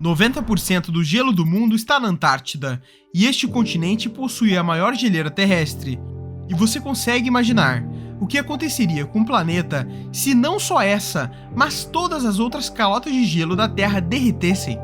90% do gelo do mundo está na Antártida, e este continente possui a maior geleira terrestre. E você consegue imaginar o que aconteceria com o planeta se não só essa, mas todas as outras calotas de gelo da Terra derretessem?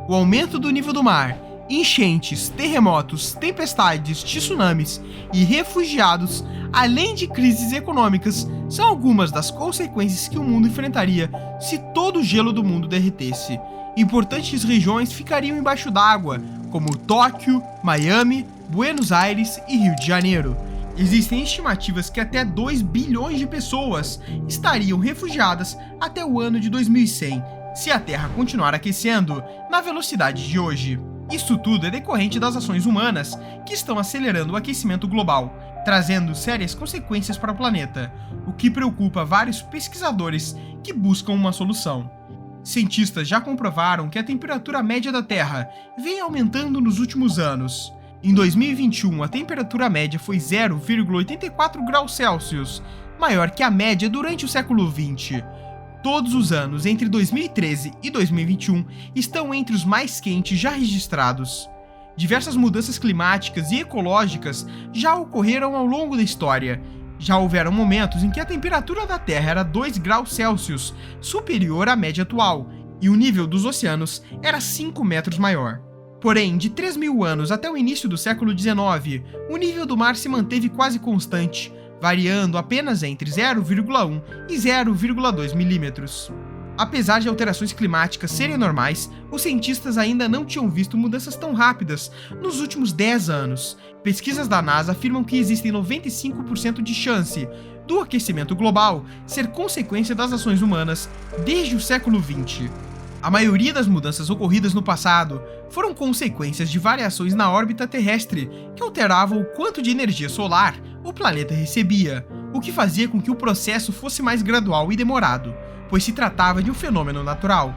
O aumento do nível do mar, enchentes, terremotos, tempestades, tsunamis e refugiados, além de crises econômicas, são algumas das consequências que o mundo enfrentaria se todo o gelo do mundo derretesse. Importantes regiões ficariam embaixo d'água, como Tóquio, Miami, Buenos Aires e Rio de Janeiro. Existem estimativas que até 2 bilhões de pessoas estariam refugiadas até o ano de 2100, se a Terra continuar aquecendo na velocidade de hoje. Isso tudo é decorrente das ações humanas que estão acelerando o aquecimento global, trazendo sérias consequências para o planeta, o que preocupa vários pesquisadores que buscam uma solução. Cientistas já comprovaram que a temperatura média da Terra vem aumentando nos últimos anos. Em 2021, a temperatura média foi 0,84 graus Celsius, maior que a média durante o século XX. Todos os anos entre 2013 e 2021 estão entre os mais quentes já registrados. Diversas mudanças climáticas e ecológicas já ocorreram ao longo da história. Já houveram momentos em que a temperatura da Terra era 2 graus Celsius superior à média atual, e o nível dos oceanos era 5 metros maior. Porém, de 3.000 anos até o início do século XIX, o nível do mar se manteve quase constante, variando apenas entre 0,1 e 0,2 milímetros. Apesar de alterações climáticas serem normais, os cientistas ainda não tinham visto mudanças tão rápidas nos últimos 10 anos. Pesquisas da NASA afirmam que existem 95% de chance do aquecimento global ser consequência das ações humanas desde o século XX. A maioria das mudanças ocorridas no passado foram consequências de variações na órbita terrestre que alteravam o quanto de energia solar o planeta recebia, o que fazia com que o processo fosse mais gradual e demorado, pois se tratava de um fenômeno natural.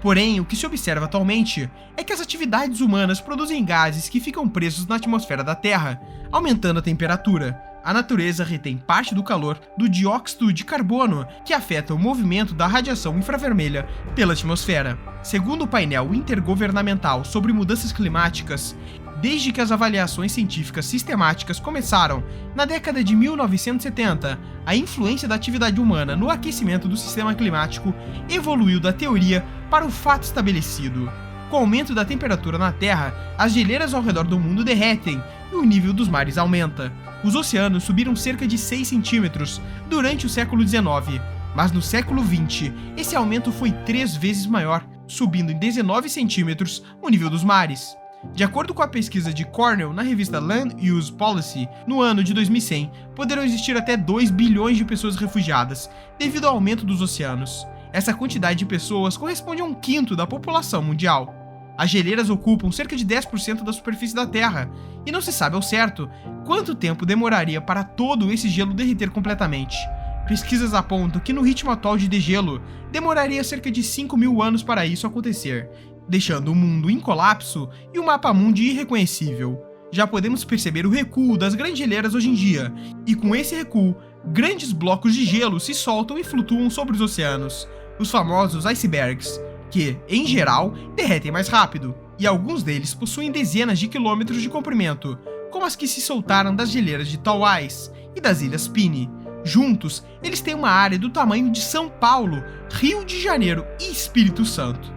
Porém, o que se observa atualmente é que as atividades humanas produzem gases que ficam presos na atmosfera da Terra, aumentando a temperatura. A natureza retém parte do calor do dióxido de carbono, que afeta o movimento da radiação infravermelha pela atmosfera. Segundo o painel intergovernamental sobre mudanças climáticas, desde que as avaliações científicas sistemáticas começaram na década de 1970, a influência da atividade humana no aquecimento do sistema climático evoluiu da teoria para o fato estabelecido. Com o aumento da temperatura na Terra, as geleiras ao redor do mundo derretem e o nível dos mares aumenta. Os oceanos subiram cerca de 6 centímetros durante o século XIX, mas no século XX esse aumento foi 3 vezes maior, subindo em 19 centímetros o nível dos mares. De acordo com a pesquisa de Cornell na revista Land Use Policy, no ano de 2100, poderão existir até 2 bilhões de pessoas refugiadas devido ao aumento dos oceanos. Essa quantidade de pessoas corresponde a 1/5 da população mundial. As geleiras ocupam cerca de 10% da superfície da Terra, e não se sabe ao certo quanto tempo demoraria para todo esse gelo derreter completamente. Pesquisas apontam que no ritmo atual de degelo, demoraria cerca de 5.000 anos para isso acontecer, deixando o mundo em colapso e o mapa mundi irreconhecível. Já podemos perceber o recuo das grandes geleiras hoje em dia, e com esse recuo, grandes blocos de gelo se soltam e flutuam sobre os oceanos, os famosos icebergs, que, em geral, derretem mais rápido, e alguns deles possuem dezenas de quilômetros de comprimento, como as que se soltaram das geleiras de Tall Ice e das Ilhas Pini. Juntos, eles têm uma área do tamanho de São Paulo, Rio de Janeiro e Espírito Santo.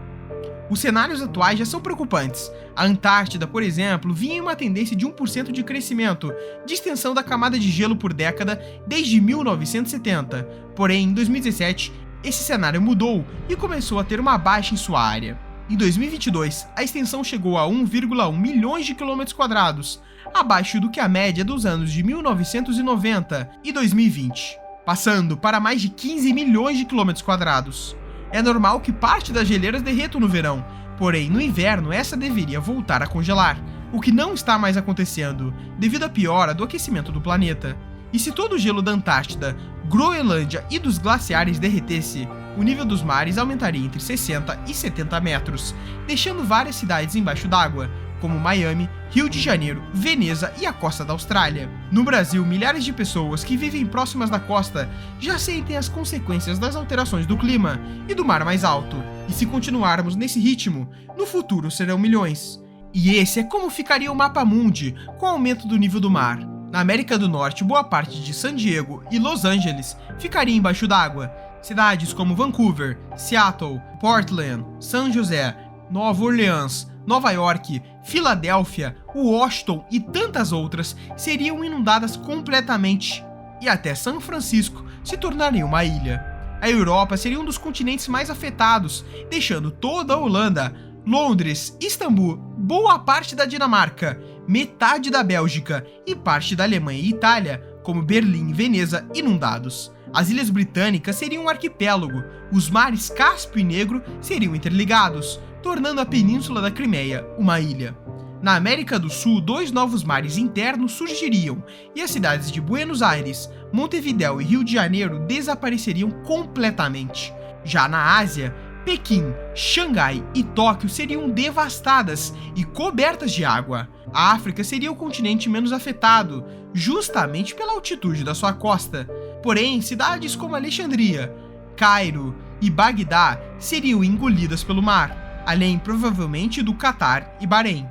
Os cenários atuais já são preocupantes. A Antártida, por exemplo, vinha em uma tendência de 1% de crescimento de extensão da camada de gelo por década desde 1970. Porém, em 2017, esse cenário mudou e começou a ter uma baixa em sua área. Em 2022, a extensão chegou a 1,1 milhões de quilômetros quadrados, abaixo do que a média dos anos de 1990 e 2020, passando para mais de 15 milhões de quilômetros quadrados. É normal que parte das geleiras derretam no verão, porém no inverno essa deveria voltar a congelar, o que não está mais acontecendo devido à piora do aquecimento do planeta. E se todo o gelo da Antártida, Groenlândia e dos glaciares derretesse, o nível dos mares aumentaria entre 60 e 70 metros, deixando várias cidades embaixo d'água, como Miami, Rio de Janeiro, Veneza e a costa da Austrália. No Brasil, milhares de pessoas que vivem próximas da costa já sentem as consequências das alterações do clima e do mar mais alto, E se continuarmos nesse ritmo, no futuro serão milhões. E esse é como ficaria o mapa mundi com o aumento do nível do mar. Na América do Norte, boa parte de San Diego e Los Angeles ficaria embaixo d'água. Cidades como Vancouver, Seattle, Portland, San José, Nova Orleans, Nova York, Filadélfia, Washington e tantas outras seriam inundadas completamente. E até São Francisco se tornaria uma ilha. A Europa seria um dos continentes mais afetados, deixando toda a Holanda, Londres, Istambul, boa parte da Dinamarca, metade da Bélgica e parte da Alemanha e Itália, como Berlim e Veneza, inundados. As ilhas britânicas seriam um arquipélago, os mares Cáspio e Negro seriam interligados, tornando a Península da Crimeia uma ilha. Na América do Sul, 2 novos mares internos surgiriam, e as cidades de Buenos Aires, Montevidéu e Rio de Janeiro desapareceriam completamente. Já na Ásia, Pequim, Xangai e Tóquio seriam devastadas e cobertas de água. A África seria o continente menos afetado, justamente pela altitude da sua costa. Porém, cidades como Alexandria, Cairo e Bagdá seriam engolidas pelo mar, além provavelmente do Catar e Bahrein.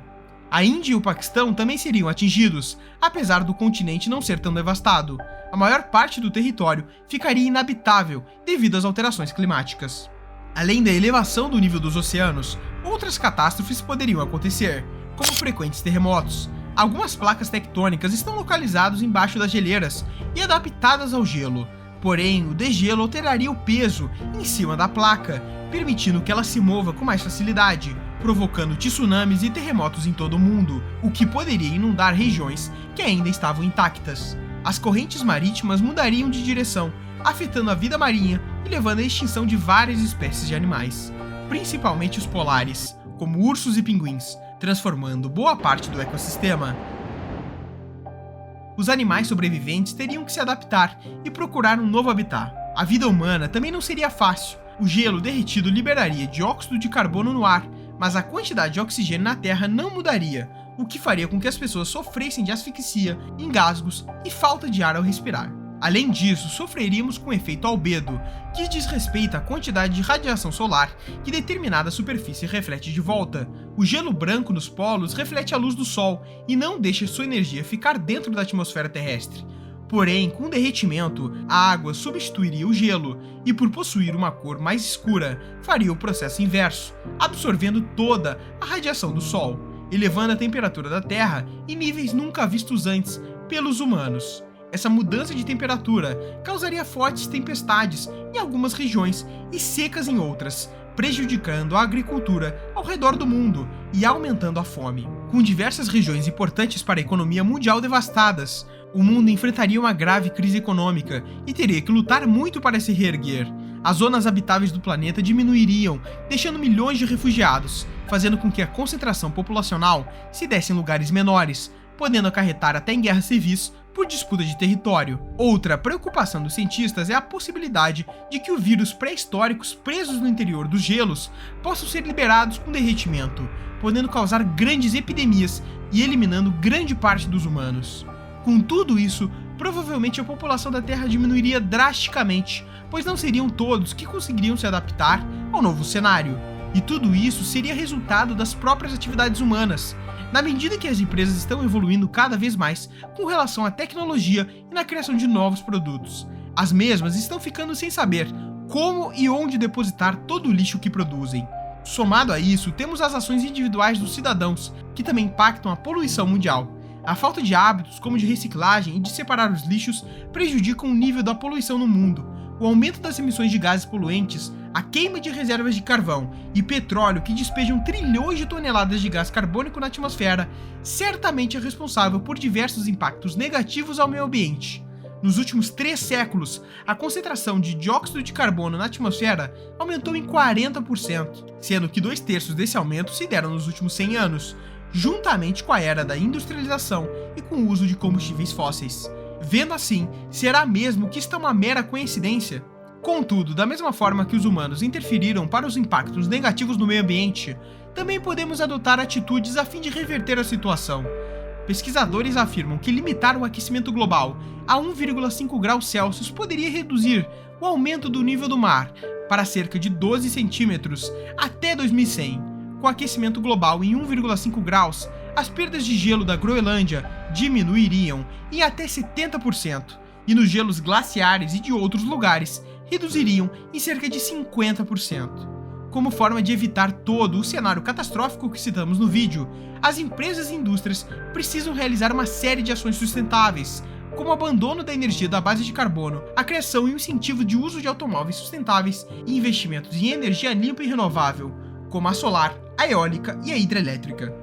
A Índia e o Paquistão também seriam atingidos, apesar do continente não ser tão devastado. A maior parte do território ficaria inabitável devido às alterações climáticas. Além da elevação do nível dos oceanos, outras catástrofes poderiam acontecer, como frequentes terremotos. Algumas placas tectônicas estão localizadas embaixo das geleiras e adaptadas ao gelo, porém o degelo alteraria o peso em cima da placa, permitindo que ela se mova com mais facilidade, provocando tsunamis e terremotos em todo o mundo, o que poderia inundar regiões que ainda estavam intactas. As correntes marítimas mudariam de direção, afetando a vida marinha e levando à extinção de várias espécies de animais, principalmente os polares, como ursos e pinguins, transformando boa parte do ecossistema. Os animais sobreviventes teriam que se adaptar e procurar um novo habitat. A vida humana também não seria fácil. O gelo derretido liberaria dióxido de carbono no ar, mas a quantidade de oxigênio na Terra não mudaria, o que faria com que as pessoas sofressem de asfixia, engasgos e falta de ar ao respirar. Além disso, sofreríamos com o efeito albedo, que diz respeito à quantidade de radiação solar que determinada superfície reflete de volta. O gelo branco nos polos reflete a luz do Sol e não deixa sua energia ficar dentro da atmosfera terrestre. Porém, com o derretimento, a água substituiria o gelo e, por possuir uma cor mais escura, faria o processo inverso, absorvendo toda a radiação do Sol, elevando a temperatura da Terra em níveis nunca vistos antes pelos humanos. Essa mudança de temperatura causaria fortes tempestades em algumas regiões e secas em outras, prejudicando a agricultura ao redor do mundo e aumentando a fome. Com diversas regiões importantes para a economia mundial devastadas, o mundo enfrentaria uma grave crise econômica e teria que lutar muito para se reerguer. As zonas habitáveis do planeta diminuiriam, deixando milhões de refugiados, fazendo com que a concentração populacional se desse em lugares menores, podendo acarretar até em guerras civis por disputa de território. Outra preocupação dos cientistas é a possibilidade de que os vírus pré-históricos presos no interior dos gelos possam ser liberados com derretimento, podendo causar grandes epidemias e eliminando grande parte dos humanos. Com tudo isso, provavelmente a população da Terra diminuiria drasticamente, pois não seriam todos que conseguiriam se adaptar ao novo cenário. E tudo isso seria resultado das próprias atividades humanas, na medida que as empresas estão evoluindo cada vez mais com relação à tecnologia e na criação de novos produtos. As mesmas estão ficando sem saber como e onde depositar todo o lixo que produzem. Somado a isso, temos as ações individuais dos cidadãos, que também impactam a poluição mundial. A falta de hábitos como de reciclagem e de separar os lixos prejudicam o nível da poluição no mundo. O aumento das emissões de gases poluentes, a queima de reservas de carvão e petróleo que despejam trilhões de toneladas de gás carbônico na atmosfera certamente é responsável por diversos impactos negativos ao meio ambiente. Nos últimos 3 séculos, a concentração de dióxido de carbono na atmosfera aumentou em 40%, sendo que 2/3 desse aumento se deram nos últimos 100 anos, juntamente com a era da industrialização e com o uso de combustíveis fósseis. Vendo assim, será mesmo que isto é uma mera coincidência? Contudo, da mesma forma que os humanos interferiram para os impactos negativos no meio ambiente, também podemos adotar atitudes a fim de reverter a situação. Pesquisadores afirmam que limitar o aquecimento global a 1,5 graus Celsius poderia reduzir o aumento do nível do mar para cerca de 12 centímetros até 2100. Com o aquecimento global em 1,5 graus, as perdas de gelo da Groenlândia diminuiriam em até 70%, e nos gelos glaciares e de outros lugares reduziriam em cerca de 50%. Como forma de evitar todo o cenário catastrófico que citamos no vídeo, as empresas e indústrias precisam realizar uma série de ações sustentáveis, como o abandono da energia da base de carbono, a criação e o incentivo de uso de automóveis sustentáveis e investimentos em energia limpa e renovável, como a solar, a eólica e a hidrelétrica.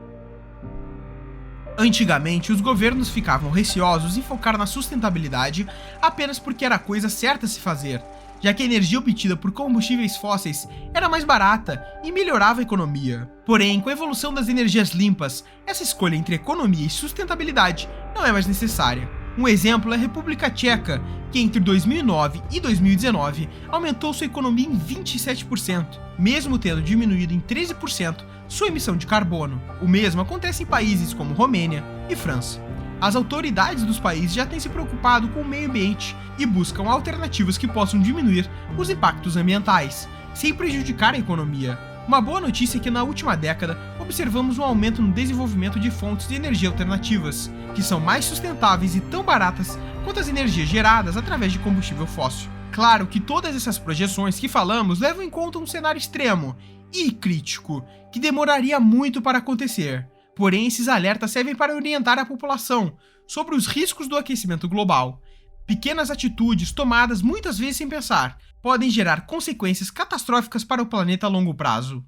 Antigamente, os governos ficavam receosos em focar na sustentabilidade apenas porque era a coisa certa a se fazer, já que a energia obtida por combustíveis fósseis era mais barata e melhorava a economia. Porém, com a evolução das energias limpas, essa escolha entre economia e sustentabilidade não é mais necessária. Um exemplo é a República Tcheca, que entre 2009 e 2019 aumentou sua economia em 27%, mesmo tendo diminuído em 13% sua emissão de carbono. O mesmo acontece em países como Romênia e França. As autoridades dos países já têm se preocupado com o meio ambiente e buscam alternativas que possam diminuir os impactos ambientais, sem prejudicar a economia. Uma boa notícia é que na última década observamos um aumento no desenvolvimento de fontes de energia alternativas, que são mais sustentáveis e tão baratas quanto as energias geradas através de combustível fóssil. Claro que todas essas projeções que falamos levam em conta um cenário extremo e crítico, que demoraria muito para acontecer. Porém, esses alertas servem para orientar a população sobre os riscos do aquecimento global. Pequenas atitudes tomadas muitas vezes sem pensar podem gerar consequências catastróficas para o planeta a longo prazo.